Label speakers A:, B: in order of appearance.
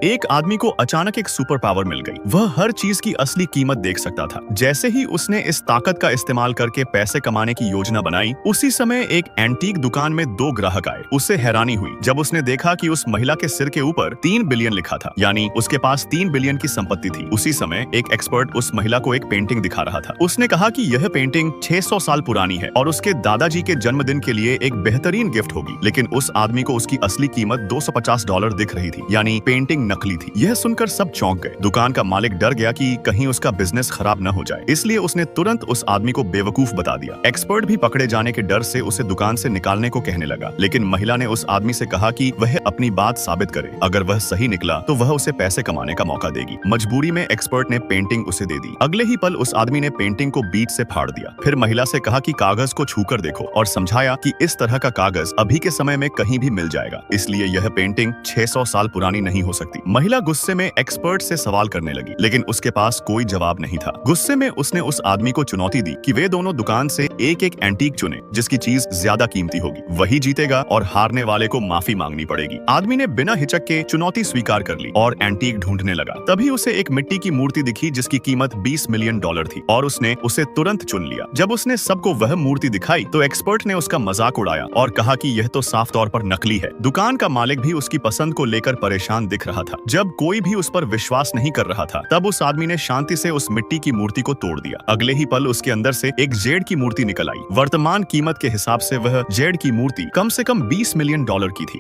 A: एक आदमी को अचानक एक सुपर पावर मिल गई। वह हर चीज की असली कीमत देख सकता था। जैसे ही उसने इस ताकत का इस्तेमाल करके पैसे कमाने की योजना बनाई, उसी समय एक एंटीक दुकान में दो ग्राहक आए। उसे हैरानी हुई जब उसने देखा कि उस महिला के सिर के ऊपर 3 बिलियन लिखा था, यानी उसके पास 3 बिलियन की संपत्ति थी। उसी समय एक एक्सपर्ट उस महिला को एक पेंटिंग दिखा रहा था। उसने कहा कि यह पेंटिंग 600 साल पुरानी है और उसके दादाजी के जन्मदिन के लिए एक बेहतरीन गिफ्ट होगी। लेकिन उस आदमी को उसकी असली कीमत $250 दिख रही थी, यानी पेंटिंग नकली थी। यह सुनकर सब चौंक गए। दुकान का मालिक डर गया कि कहीं उसका बिजनेस खराब न हो जाए, इसलिए उसने तुरंत उस आदमी को बेवकूफ बता दिया। एक्सपर्ट भी पकड़े जाने के डर से उसे दुकान से निकालने को कहने लगा, लेकिन महिला ने उस आदमी से कहा कि वह अपनी बात साबित करे। अगर वह सही निकला तो वह उसे पैसे कमाने का मौका देगी। मजबूरी में एक्सपर्ट ने पेंटिंग उसे दे दी। अगले ही पल उस आदमी ने पेंटिंग को बीच से फाड़ दिया। फिर महिला से कहा कि कागज को छूकर देखो और समझाया कि इस तरह का कागज अभी के समय में कहीं भी मिल जाएगा, इसलिए यह पेंटिंग 600 साल पुरानी नहीं हो सकती। महिला गुस्से में एक्सपर्ट से सवाल करने लगी, लेकिन उसके पास कोई जवाब नहीं था। गुस्से में उसने उस आदमी को चुनौती दी कि वे दोनों दुकान से एक एक एंटीक चुने, जिसकी चीज ज्यादा कीमती होगी। वही जीतेगा और हारने वाले को माफी मांगनी पड़ेगी। आदमी ने बिना हिचक के चुनौती स्वीकार कर ली और एंटीक ढूंढने लगा। तभी उसे एक मिट्टी की मूर्ति दिखी जिसकी कीमत $20 मिलियन थी और उसने उसे तुरंत चुन लिया। जब उसने सबको वह मूर्ति दिखाई तो एक्सपर्ट ने उसका मजाक उड़ाया और कहा कि यह तो साफ तौर पर नकली है। दुकान का मालिक भी उसकी पसंद को लेकर परेशान दिख रहा था। जब कोई भी उस पर विश्वास नहीं कर रहा था, तब उस आदमी ने शांति से उस मिट्टी की मूर्ति को तोड़ दिया। अगले ही पल उसके अंदर से एक जेड की मूर्ति निकल आई। वर्तमान कीमत के हिसाब से वह जेड की मूर्ति कम से कम $20 मिलियन की थी।